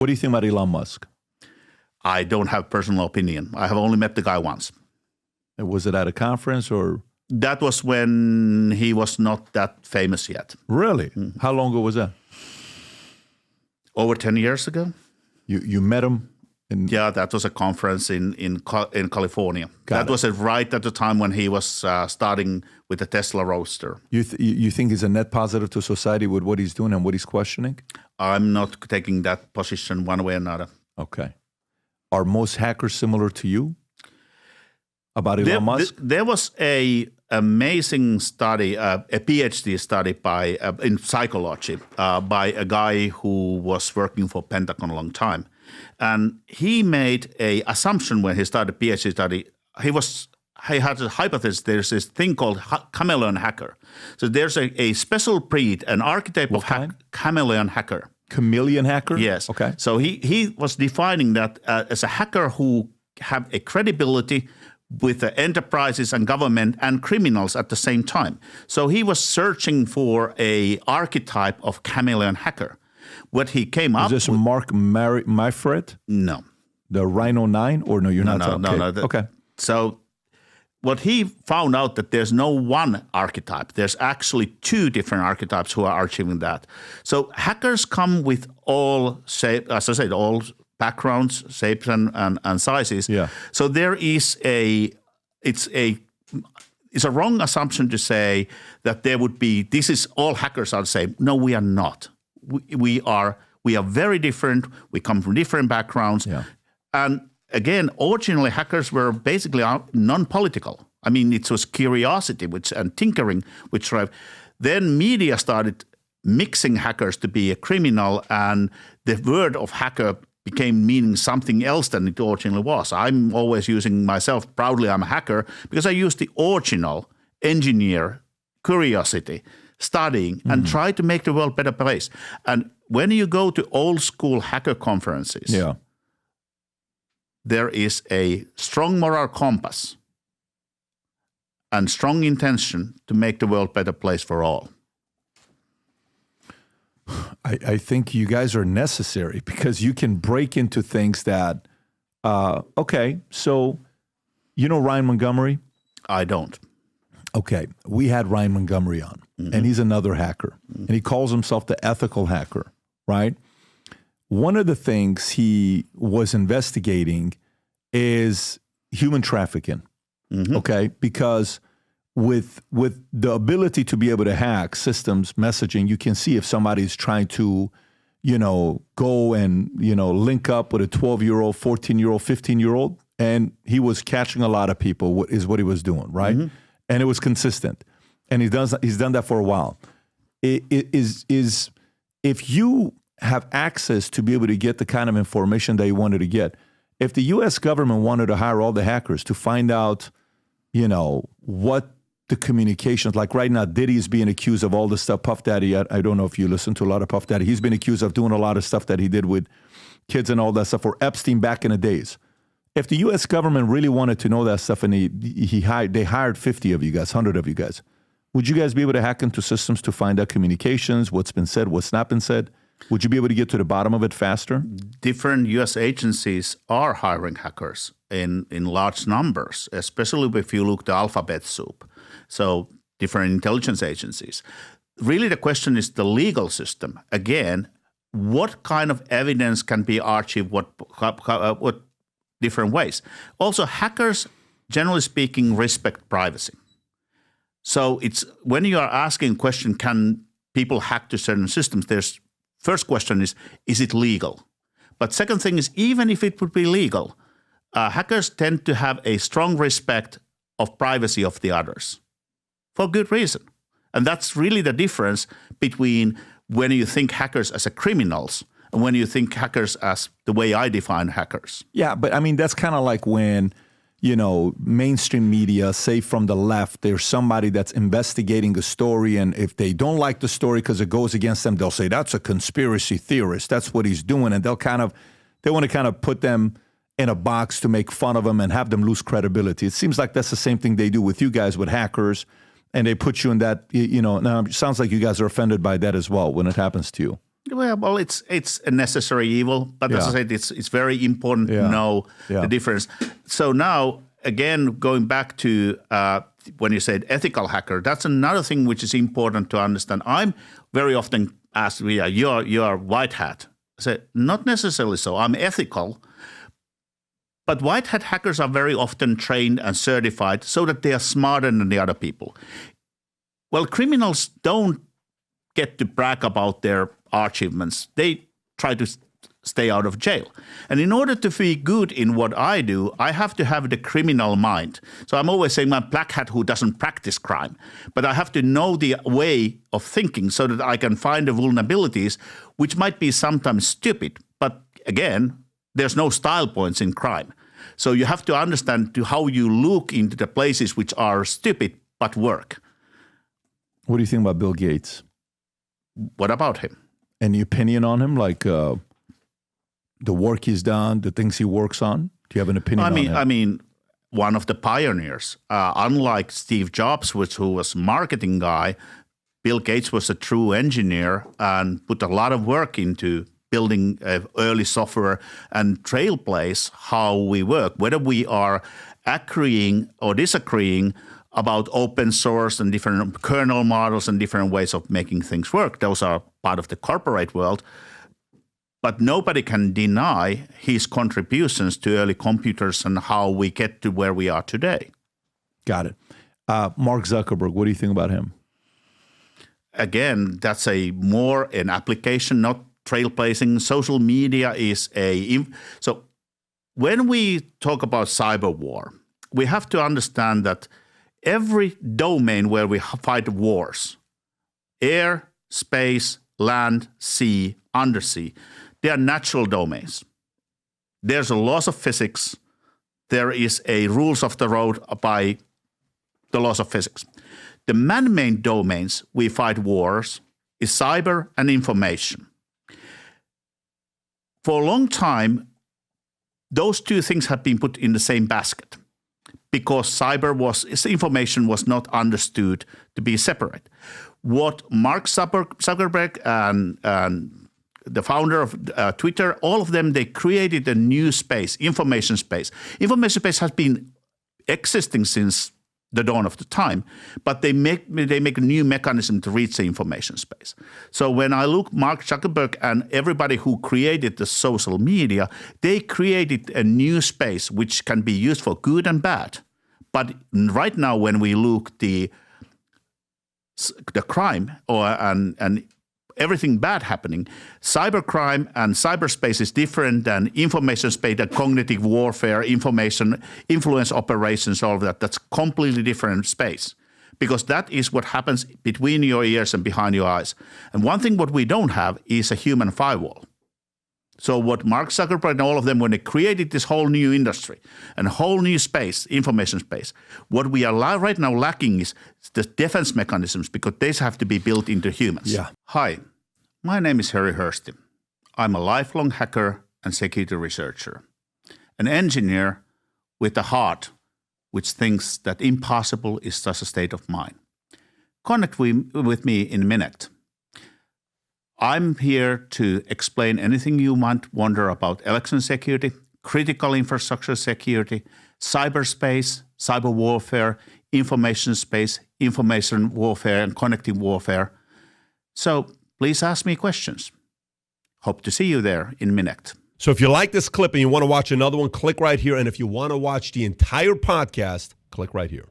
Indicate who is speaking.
Speaker 1: What do you think about Elon Musk?
Speaker 2: I don't have personal opinion. I have only met the guy once.
Speaker 1: Was it at a conference or?
Speaker 2: That was when he was not that famous yet.
Speaker 1: Really? Mm-hmm. How long ago was that?
Speaker 2: Over 10 years ago.
Speaker 1: You met him?
Speaker 2: Yeah, that was a conference in California. That was right at the time when he was starting with the Tesla Roadster.
Speaker 1: You think he's a net positive to society with what he's doing and what he's questioning?
Speaker 2: I'm not taking that position one way or another.
Speaker 1: Okay. Are most hackers similar to you about Elon Musk?
Speaker 2: There was a amazing study, a PhD study in psychology by a guy who was working for Pentagon a long time. And he made an assumption when he started a PhD study. He had a hypothesis. There's this thing called chameleon hacker. So there's a special breed, an archetype of chameleon hacker.
Speaker 1: Chameleon hacker?
Speaker 2: Yes.
Speaker 1: Okay.
Speaker 2: So he was defining that as a hacker who have a credibility with the enterprises and government and criminals at the same time. So he was searching for a archetype of chameleon hacker. What he came up with...
Speaker 1: Is this Mark Myfred?
Speaker 2: No.
Speaker 1: The Rhino 9? Or no, you're not?
Speaker 2: No.
Speaker 1: Okay.
Speaker 2: So what he found out that there's no one archetype. There's actually two different archetypes who are achieving that. So hackers come with all, as I said, all backgrounds, shapes, and sizes.
Speaker 1: Yeah.
Speaker 2: So there is it's a wrong assumption to say that there would be, all hackers are the same. No, we are not. We are very different. We come from different backgrounds.
Speaker 1: Yeah.
Speaker 2: And again, originally hackers were basically non-political. I mean, it was curiosity and tinkering which drive. Then media started mixing hackers to be a criminal, and the word of hacker became meaning something else than it originally was. I'm always using myself, proudly I'm a hacker, because I use the original engineer, curiosity, studying, and try to make the world a better place. And when you go to old school hacker conferences, there is a strong moral compass and strong intention to make the world a better place for all.
Speaker 1: I think you guys are necessary because you can break into things that, okay, so you know Ryan Montgomery?
Speaker 2: I don't.
Speaker 1: Okay, we had Ryan Montgomery on, and he's another hacker, and he calls himself the ethical hacker, right? One of the things he was investigating is human trafficking, okay? Because with the ability to be able to hack systems, messaging, you can see if somebody's trying to, go and, link up with a 12-year-old, 14-year-old, 15-year-old, and he was catching a lot of people, is what he was doing, right? And it was consistent. And he's done that for a while. If you have access to be able to get the kind of information that you wanted to get, if the U.S. government wanted to hire all the hackers to find out, what the communications, like right now, Diddy is being accused of all the stuff. Puff Daddy, I don't know if you listen to a lot of Puff Daddy. He's been accused of doing a lot of stuff that he did with kids and all that stuff, or Epstein back in the days. If the U.S. government really wanted to know that stuff and they hired 50 of you guys, 100 of you guys, would you guys be able to hack into systems to find out communications, what's been said, what's not been said? Would you be able to get to the bottom of it faster?
Speaker 2: Different U.S. agencies are hiring hackers in large numbers, especially if you look at the alphabet soup. So different intelligence agencies. Really the question is the legal system. Again, what kind of evidence can be archived, what different ways. Also, hackers, generally speaking, respect privacy. So it's when you are asking a question, can people hack to certain systems, there's first question is it legal? But second thing is, even if it would be legal, hackers tend to have a strong respect of privacy of the others for good reason. And that's really the difference between when you think hackers as a criminals and when you think hackers as the way I define hackers.
Speaker 1: Yeah, but I mean, that's kind of like when, mainstream media, say from the left, there's somebody that's investigating a story, and if they don't like the story because it goes against them, they'll say, that's a conspiracy theorist. That's what he's doing. And they want to kind of put them in a box to make fun of them and have them lose credibility. It seems like that's the same thing they do with you guys, with hackers, and they put you in that, now it sounds like you guys are offended by that as well when it happens to you.
Speaker 2: Well, it's a necessary evil, but as I said, it's very important to know the difference. So now, again, going back to when you said ethical hacker, that's another thing which is important to understand. I'm very often asked, you're white hat. I say, not necessarily so. I'm ethical. But white hat hackers are very often trained and certified so that they are smarter than the other people. Well, criminals don't get to brag about their achievements. They try to stay out of jail. And in order to be good in what I do, I have to have the criminal mind. So I'm always saying I'm a black hat who doesn't practice crime. But I have to know the way of thinking so that I can find the vulnerabilities, which might be sometimes stupid. But again, there's no style points in crime. So you have to understand how you look into the places which are stupid but work.
Speaker 1: What do you think about Bill Gates?
Speaker 2: What about him?
Speaker 1: Any opinion on him, like the work he's done, the things he works on? Do you have an opinion on him?
Speaker 2: I mean, one of the pioneers. Unlike Steve Jobs, who was a marketing guy, Bill Gates was a true engineer and put a lot of work into building early software and trailblaze how we work, whether we are agreeing or disagreeing about open source and different kernel models and different ways of making things work. Those are part of the corporate world. But nobody can deny his contributions to early computers and how we get to where we are today.
Speaker 1: Got it. Mark Zuckerberg, what do you think about him?
Speaker 2: Again, that's more an application, not trailblazing. Social media is so when we talk about cyber war, we have to understand that every domain where we fight wars, air, space, land, sea, undersea, they are natural domains. There's a laws of physics. There is a rules of the road by the laws of physics. The man-made domains we fight wars is cyber and information. For a long time, those two things have been put in the same basket because information was not understood to be separate. What Mark Zuckerberg and the founder of Twitter, all of them, they created a new space, information space. Information space has been existing since the dawn of the time, but they make a new mechanism to reach the information space. So when I look Mark Zuckerberg and everybody who created the social media, they created a new space which can be used for good and bad. But right now, when we look the crime and everything bad happening, cybercrime and cyberspace is different than information space, the cognitive warfare, information, influence operations, all of that. That's completely different space because that is what happens between your ears and behind your eyes. And one thing what we don't have is a human firewall. So what Mark Zuckerberg and all of them, when they created this whole new industry and whole new space, information space, what we are right now lacking is the defense mechanisms because these have to be built into humans.
Speaker 1: Yeah.
Speaker 2: Hi, my name is Harri Hursti. I'm a lifelong hacker and security researcher, an engineer with a heart which thinks that impossible is just a state of mind. Connect with me in a minute. I'm here to explain anything you might wonder about election security, critical infrastructure security, cyberspace, cyber warfare, information space, information warfare, and connective warfare. So please ask me questions. Hope to see you there in a minute.
Speaker 3: So if you like this clip and you want to watch another one, click right here. And if you want to watch the entire podcast, click right here.